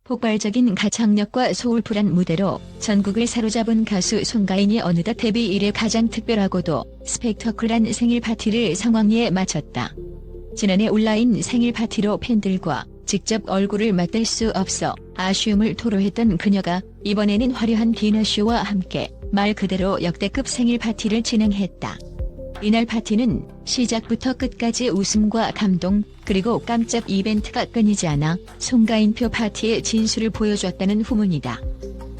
폭발적인 가창력과 소울풀한 무대로 전국을 사로잡은 가수 송가인이 어느덧 데뷔 이래 가장 특별하고도 스펙터클한 생일 파티를 상황리에 마쳤다. 지난해 온라인 생일 파티로 팬들과 직접 얼굴을 맞댈 수 없어 아쉬움을 토로했던 그녀가 이번에는 화려한 디너쇼와 함께 말 그대로 역대급 생일 파티를 진행했다. 이날 파티는 시작부터 끝까지 웃음과 감동 그리고 깜짝 이벤트가 끊이지 않아 송가인표 파티의 진수를 보여줬다는 후문이다.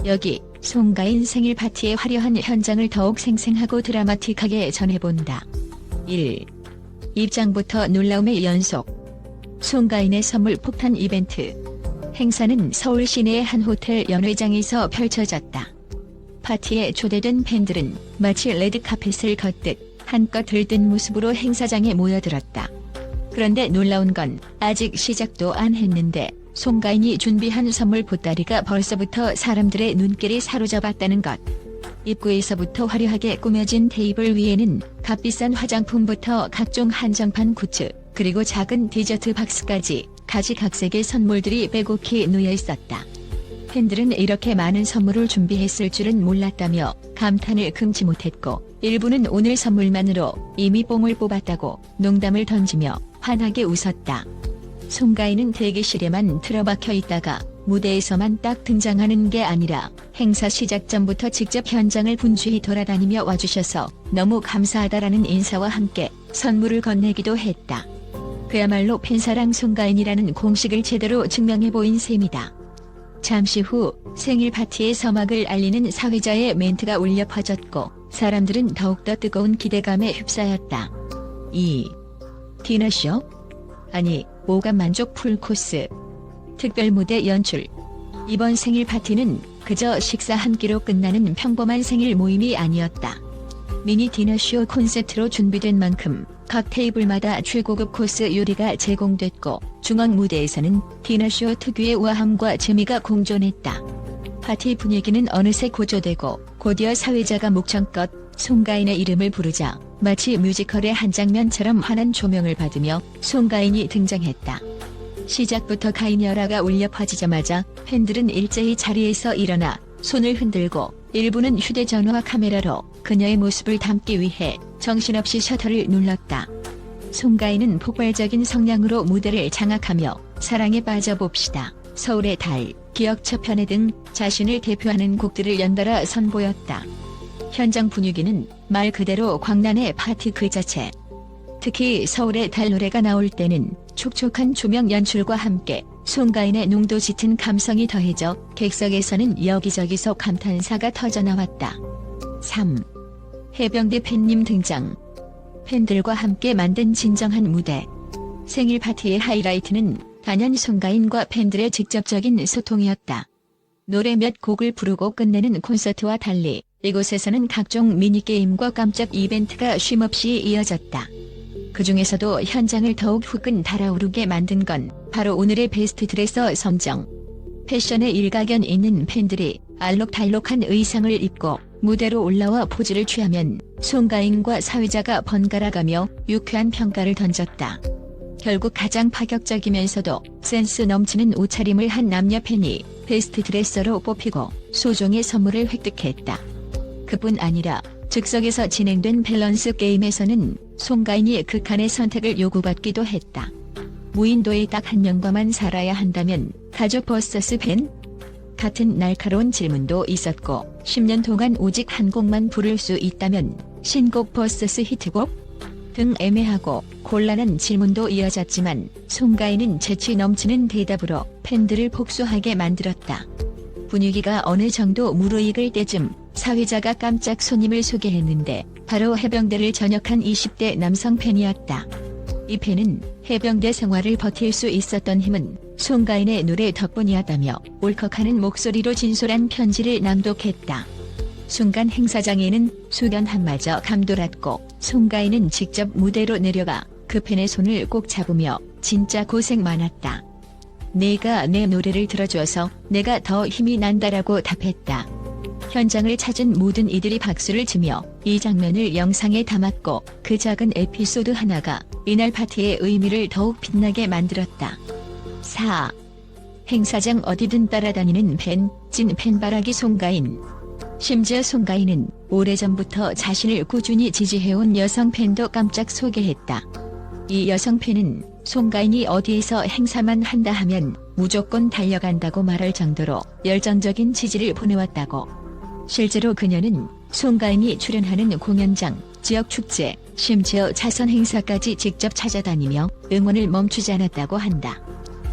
여기 송가인 생일 파티의 화려한 현장을 더욱 생생하고 드라마틱하게 전해본다. 1. 입장부터 놀라움의 연속. 송가인의 선물 폭탄 이벤트. 행사는 서울 시내의 한 호텔 연회장에서 펼쳐졌다. 파티에 초대된 팬들은 마치 레드카펫을 걷듯 한껏 들뜬 모습으로 행사장에 모여들었다. 그런데 놀라운 건 아직 시작도 안 했는데 송가인이 준비한 선물 보따리가 벌써부터 사람들의 눈길을 사로잡았다는 것. 입구에서부터 화려하게 꾸며진 테이블 위에는 값비싼 화장품부터 각종 한정판 굿즈, 그리고 작은 디저트 박스까지 가지각색의 선물들이 빼곡히 놓여 있었다. 팬들은 이렇게 많은 선물을 준비했을 줄은 몰랐다며 감탄을 금치 못했고, 일부는 오늘 선물만으로 이미 뽕을 뽑았다고 농담을 던지며 환하게 웃었다. 송가인은 대기실에만 틀어박혀 있다가 무대에서만 딱 등장하는 게 아니라 행사 시작 전부터 직접 현장을 분주히 돌아다니며 와주셔서 너무 감사하다라는 인사와 함께 선물을 건네기도 했다. 그야말로 팬사랑 송가인이라는 공식을 제대로 증명해 보인 셈이다. 잠시 후 생일 파티의 서막을 알리는 사회자의 멘트가 울려 퍼졌고 사람들은 더욱더 뜨거운 기대감에 휩싸였다. 2. 디너쇼? 아니, 오감 만족 풀코스. 특별 무대 연출. 이번 생일 파티는 그저 식사 한 끼로 끝나는 평범한 생일 모임이 아니었다. 미니 디너쇼 콘셉트로 준비된 만큼 각 테이블마다 최고급 코스 요리가 제공됐고 중앙 무대에서는 디너쇼 특유의 우아함과 재미가 공존했다. 파티 분위기는 어느새 고조되고 곧이어 사회자가 목청껏 송가인의 이름을 부르자 마치 뮤지컬의 한 장면처럼 환한 조명을 받으며 송가인이 등장했다. 시작부터 가인여라가 울려 퍼지자마자 팬들은 일제히 자리에서 일어나 손을 흔들고 일부는 휴대전화 카메라로 그녀의 모습을 담기 위해 정신없이 셔터를 눌렀다. 송가인은 폭발적인 성량으로 무대를 장악하며 사랑에 빠져봅시다, 서울의 달, 기억 저편에 등 자신을 대표하는 곡들을 연달아 선보였다. 현장 분위기는 말 그대로 광란의 파티 그 자체. 특히 서울의 달 노래가 나올 때는 촉촉한 조명 연출과 함께 송가인의 농도 짙은 감성이 더해져 객석에서는 여기저기서 감탄사가 터져나왔다. 3. 해병대 팬님 등장. 팬들과 함께 만든 진정한 무대. 생일 파티의 하이라이트는 단연 송가인과 팬들의 직접적인 소통이었다. 노래 몇 곡을 부르고 끝내는 콘서트와 달리 이곳에서는 각종 미니게임과 깜짝 이벤트가 쉼없이 이어졌다. 그 중에서도 현장을 더욱 후끈 달아오르게 만든 건 바로 오늘의 베스트 드레서 선정. 패션에 일가견 있는 팬들이 알록달록한 의상을 입고 무대로 올라와 포즈를 취하면 송가인과 사회자가 번갈아가며 유쾌한 평가를 던졌다. 결국 가장 파격적이면서도 센스 넘치는 옷차림을 한 남녀 팬이 베스트 드레서로 뽑히고 소정의 선물을 획득했다. 그뿐 아니라 즉석에서 진행된 밸런스 게임에서는 송가인이 극한의 선택을 요구받기도 했다. 무인도에 딱 한 명과만 살아야 한다면 가족 vs 팬? 같은 날카로운 질문도 있었고 10년 동안 오직 한 곡만 부를 수 있다면 신곡 vs 히트곡? 등 애매하고 곤란한 질문도 이어졌지만 송가인은 재치 넘치는 대답으로 팬들을 복수하게 만들었다. 분위기가 어느 정도 무르익을 때쯤 사회자가 깜짝 손님을 소개했는데 바로 해병대를 전역한 20대 남성 팬이었다. 이 팬은 해병대 생활을 버틸 수 있었던 힘은 송가인의 노래 덕분이었다며 울컥하는 목소리로 진솔한 편지를 낭독했다. 순간 행사장에는 소련함마저 감돌았고 송가인은 직접 무대로 내려가 그 팬의 손을 꼭 잡으며 진짜 고생 많았다. 내가 내 노래를 들어줘서 내가 더 힘이 난다라고 답했다. 현장을 찾은 모든 이들이 박수를 치며 이 장면을 영상에 담았고 그 작은 에피소드 하나가 이날 파티의 의미를 더욱 빛나게 만들었다. 4. 행사장 어디든 따라다니는 찐 팬바라기 송가인. 심지어 송가인은 오래전부터 자신을 꾸준히 지지해온 여성 팬도 깜짝 소개했다. 이 여성 팬은 송가인이 어디에서 행사만 한다 하면 무조건 달려간다고 말할 정도로 열정적인 지지를 보내왔다고. 실제로 그녀는 송가인이 출연하는 공연장, 지역 축제, 심지어 자선 행사까지 직접 찾아다니며 응원을 멈추지 않았다고 한다.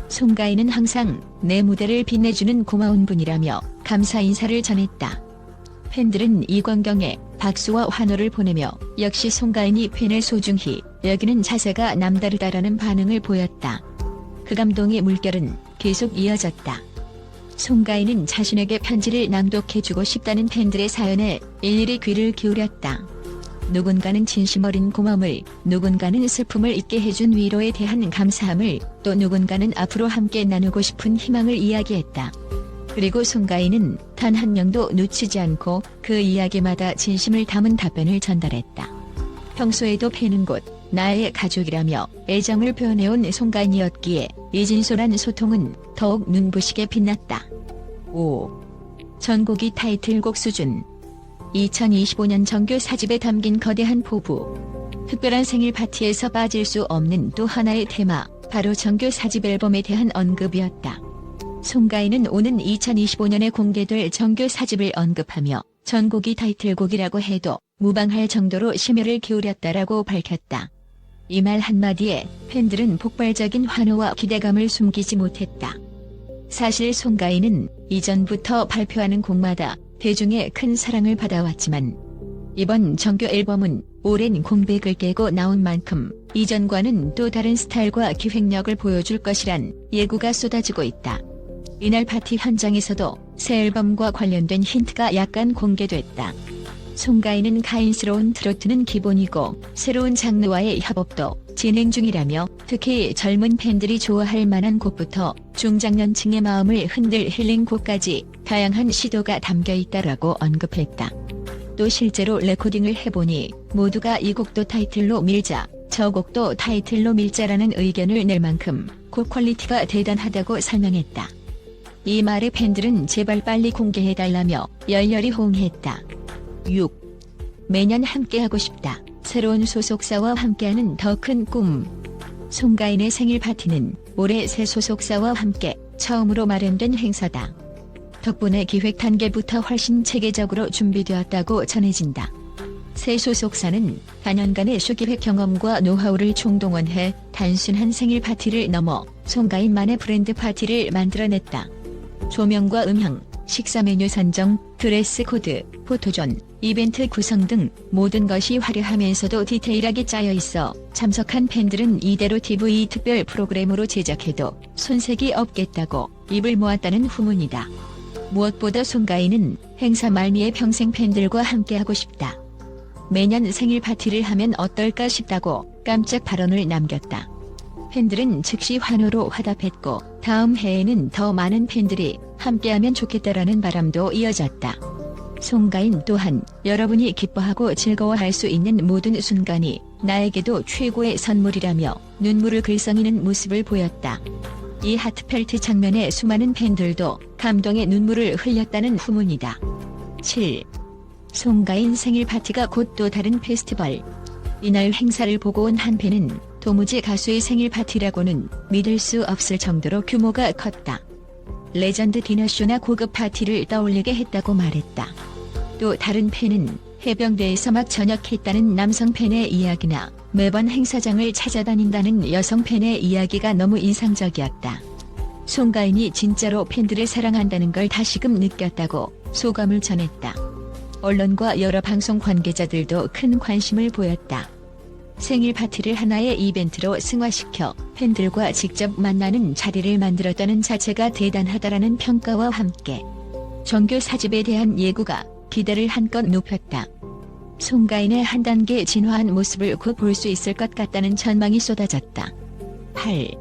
송가인은 항상 내 무대를 빛내주는 고마운 분이라며 감사 인사를 전했다. 팬들은 이 광경에 박수와 환호를 보내며 역시 송가인이 팬을 소중히 여기는 자세가 남다르다라는 반응을 보였다. 그 감동의 물결은 계속 이어졌다. 송가인은 자신에게 편지를 낭독해주고 싶다는 팬들의 사연에 일일이 귀를 기울였다. 누군가는 진심 어린 고마움을, 누군가는 슬픔을 잊게 해준 위로에 대한 감사함을, 또 누군가는 앞으로 함께 나누고 싶은 희망을 이야기했다. 그리고 송가인은 단 한 명도 놓치지 않고 그 이야기마다 진심을 담은 답변을 전달했다. 평소에도 팬은 곧 나의 가족이라며 애정을 표현해온 송가인이었기에 이 진솔한 소통은 더욱 눈부시게 빛났다. 5. 전곡이 타이틀곡 수준. 2025년 정규 4집에 담긴 거대한 포부. 특별한 생일 파티에서 빠질 수 없는 또 하나의 테마, 바로 정규 4집 앨범에 대한 언급이었다. 송가인은 오는 2025년에 공개될 정규 4집을 언급하며 전곡이 타이틀곡이라고 해도 무방할 정도로 심혈을 기울였다라고 밝혔다. 이 말 한마디에 팬들은 폭발적인 환호와 기대감을 숨기지 못했다. 사실 송가인은 이전부터 발표하는 곡마다 대중의 큰 사랑을 받아왔지만 이번 정규 앨범은 오랜 공백을 깨고 나온 만큼 이전과는 또 다른 스타일과 기획력을 보여줄 것이란 예고가 쏟아지고 있다. 이날 파티 현장에서도 새 앨범과 관련된 힌트가 약간 공개됐다. 송가인은 가인스러운 트로트는 기본이고 새로운 장르와의 협업도 진행 중이라며 특히 젊은 팬들이 좋아할 만한 곡부터 중장년층의 마음을 흔들 힐링곡까지 다양한 시도가 담겨 있다라고 언급했다. 또 실제로 레코딩을 해보니 모두가 이 곡도 타이틀로 밀자, 저 곡도 타이틀로 밀자라는 의견을 낼 만큼 곡 퀄리티가 대단하다고 설명했다. 이 말에 팬들은 제발 빨리 공개해달라며 열렬히 호응했다. 6. 매년 함께하고 싶다. 새로운 소속사와 함께하는 더 큰 꿈. 송가인의 생일 파티는 올해 새 소속사와 함께 처음으로 마련된 행사다. 덕분에 기획 단계부터 훨씬 체계적으로 준비되었다고 전해진다. 새 소속사는 4년간의 수기획 경험과 노하우를 총동원해 단순한 생일 파티를 넘어 송가인만의 브랜드 파티를 만들어냈다. 조명과 음향, 식사 메뉴 선정, 드레스 코드, 포토존, 이벤트 구성 등 모든 것이 화려하면서도 디테일하게 짜여 있어 참석한 팬들은 이대로 TV 특별 프로그램으로 제작해도 손색이 없겠다고 입을 모았다는 후문이다. 무엇보다 송가인은 행사 말미에 평생 팬들과 함께하고 싶다. 매년 생일 파티를 하면 어떨까 싶다고 깜짝 발언을 남겼다. 팬들은 즉시 환호로 화답했고 다음 해에는 더 많은 팬들이 함께하면 좋겠다라는 바람도 이어졌다. 송가인 또한 여러분이 기뻐하고 즐거워할 수 있는 모든 순간이 나에게도 최고의 선물이라며 눈물을 글썽이는 모습을 보였다. 이 하트펠트 장면에 수많은 팬들도 감동의 눈물을 흘렸다는 후문이다. 7. 송가인 생일 파티가 곧 또 다른 페스티벌. 이날 행사를 보고 온 한 팬은 도무지 가수의 생일 파티라고는 믿을 수 없을 정도로 규모가 컸다. 레전드 디너쇼나 고급 파티를 떠올리게 했다고 말했다. 또 다른 팬은 해병대에서 막 전역했다는 남성 팬의 이야기나 매번 행사장을 찾아다닌다는 여성 팬의 이야기가 너무 인상적이었다. 송가인이 진짜로 팬들을 사랑한다는 걸 다시금 느꼈다고 소감을 전했다. 언론과 여러 방송 관계자들도 큰 관심을 보였다. 생일 파티를 하나의 이벤트로 승화시켜 팬들과 직접 만나는 자리를 만들었다는 자체가 대단하다라는 평가와 함께 정규 4집에 대한 예고가 기대를 한껏 높였다. 송가인의 한 단계 진화한 모습을 곧 볼 수 있을 것 같다는 전망이 쏟아졌다. 8.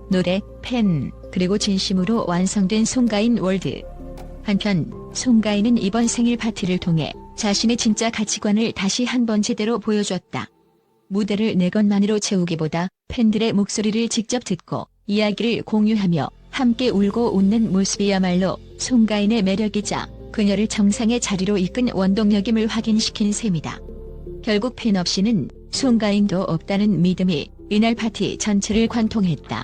노래, 팬, 그리고 진심으로 완성된 송가인 월드. 한편 송가인은 이번 생일 파티를 통해 자신의 진짜 가치관을 다시 한번 제대로 보여줬다. 무대를 내 것만으로 채우기보다 팬들의 목소리를 직접 듣고 이야기를 공유하며 함께 울고 웃는 모습이야말로 송가인의 매력이자 그녀를 정상의 자리로 이끈 원동력임을 확인시킨 셈이다. 결국 팬 없이는 송가인도 없다는 믿음이 이날 파티 전체를 관통했다.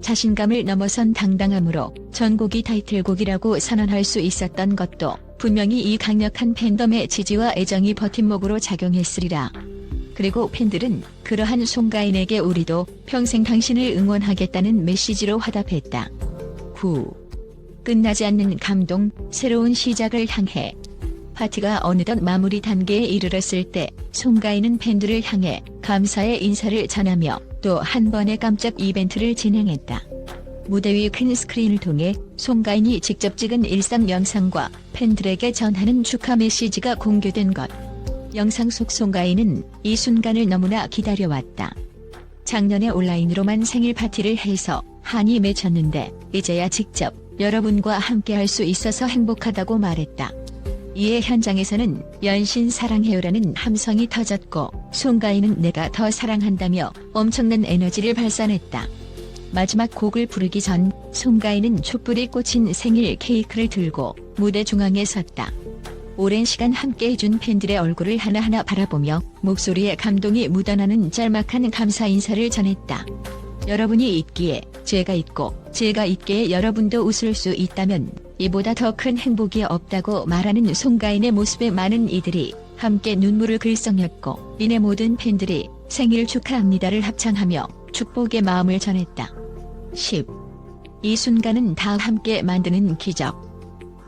자신감을 넘어선 당당함으로 전곡이 타이틀곡이라고 선언할 수 있었던 것도 분명히 이 강력한 팬덤의 지지와 애정이 버팀목으로 작용했으리라. 그리고 팬들은 그러한 송가인에게 우리도 평생 당신을 응원하겠다는 메시지로 화답했다. 9. 끝나지 않는 감동, 새로운 시작을 향해. 파티가 어느덧 마무리 단계에 이르렀을 때 송가인은 팬들을 향해 감사의 인사를 전하며 또 한 번의 깜짝 이벤트를 진행했다. 무대 위 큰 스크린을 통해 송가인이 직접 찍은 일상 영상과 팬들에게 전하는 축하 메시지가 공개된 것. 영상 속 송가인은 이 순간을 너무나 기다려왔다. 작년에 온라인으로만 생일 파티를 해서 한이 맺혔는데 이제야 직접 여러분과 함께할 수 있어서 행복하다고 말했다. 이에 현장에서는 연신 사랑해요라는 함성이 터졌고 송가인은 내가 더 사랑한다며 엄청난 에너지를 발산했다. 마지막 곡을 부르기 전 송가인은 촛불이 꽂힌 생일 케이크를 들고 무대 중앙에 섰다. 오랜 시간 함께해준 팬들의 얼굴을 하나하나 바라보며 목소리에 감동이 묻어나는 짤막한 감사 인사를 전했다. 여러분이 있기에 제가 있고 제가 있기에 여러분도 웃을 수 있다면 이보다 더 큰 행복이 없다고 말하는 송가인의 모습에 많은 이들이 함께 눈물을 글썽였고 이내 모든 팬들이 생일 축하합니다를 합창하며 축복의 마음을 전했다. 10. 이 순간은 다 함께 만드는 기적.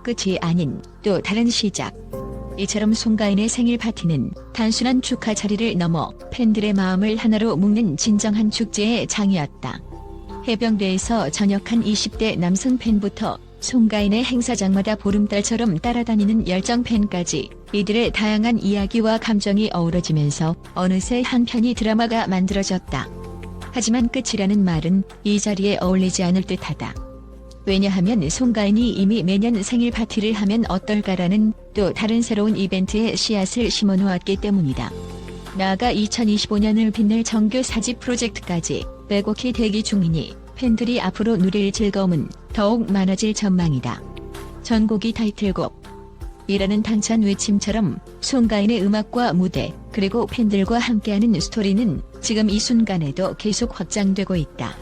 끝이 아닌 또 다른 시작. 이처럼 송가인의 생일 파티는 단순한 축하 자리를 넘어 팬들의 마음을 하나로 묶는 진정한 축제의 장이었다. 해병대에서 전역한 20대 남성 팬부터 송가인의 행사장마다 보름달처럼 따라다니는 열정 팬까지 이들의 다양한 이야기와 감정이 어우러지면서 어느새 한 편의 드라마가 만들어졌다. 하지만 끝이라는 말은 이 자리에 어울리지 않을 듯하다. 왜냐하면 송가인이 이미 매년 생일 파티를 하면 어떨까라는 또 다른 새로운 이벤트의 씨앗을 심어놓았기 때문이다. 나아가 2025년을 빛낼 정규 4집 프로젝트까지 빼곡히 대기 중이니 팬들이 앞으로 누릴 즐거움은 더욱 많아질 전망이다. 전곡이 타이틀곡. 이라는 당찬 외침처럼 송가인의 음악과 무대 그리고 팬들과 함께하는 스토리는 지금 이 순간에도 계속 확장되고 있다.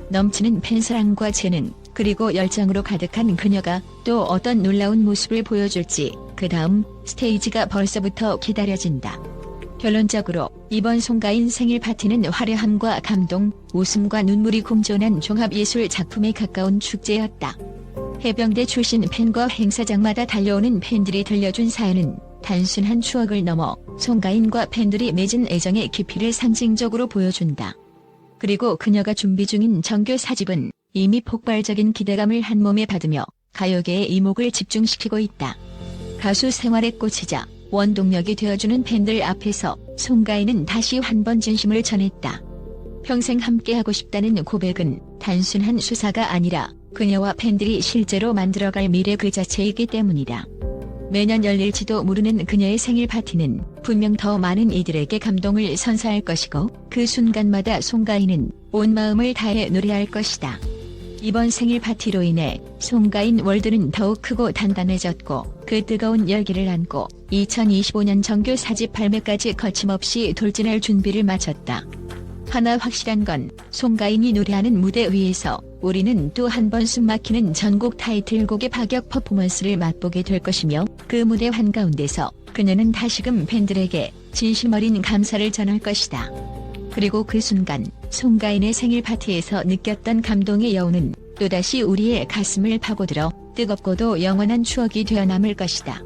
넘치는 팬사랑과 재능 그리고 열정으로 가득한 그녀가 또 어떤 놀라운 모습을 보여줄지 그 다음 스테이지가 벌써부터 기다려진다. 결론적으로 이번 송가인 생일 파티는 화려함과 감동, 웃음과 눈물이 공존한 종합예술 작품에 가까운 축제였다. 해병대 출신 팬과 행사장마다 달려오는 팬들이 들려준 사연은 단순한 추억을 넘어 송가인과 팬들이 맺은 애정의 깊이를 상징적으로 보여준다. 그리고 그녀가 준비 중인 정규 4집은 이미 폭발적인 기대감을 한몸에 받으며 가요계의 이목을 집중시키고 있다. 가수 생활의 꽃이자 원동력이 되어주는 팬들 앞에서 송가인은 다시 한 번 진심을 전했다. 평생 함께하고 싶다는 고백은 단순한 수사가 아니라 그녀와 팬들이 실제로 만들어갈 미래 그 자체이기 때문이다. 매년 열릴지도 모르는 그녀의 생일 파티는 분명 더 많은 이들에게 감동을 선사할 것이고 그 순간마다 송가인은 온 마음을 다해 노래할 것이다. 이번 생일 파티로 인해 송가인 월드는 더욱 크고 단단해졌고 그 뜨거운 열기를 안고 2025년 정규 4집 발매까지 거침없이 돌진할 준비를 마쳤다. 하나 확실한 건 송가인이 노래하는 무대 위에서 우리는 또 한 번 숨막히는 전곡 타이틀곡의 파격 퍼포먼스를 맛보게 될 것이며 그 무대 한가운데서 그녀는 다시금 팬들에게 진심 어린 감사를 전할 것이다. 그리고 그 순간 송가인의 생일 파티에서 느꼈던 감동의 여운은 또다시 우리의 가슴을 파고들어 뜨겁고도 영원한 추억이 되어 남을 것이다.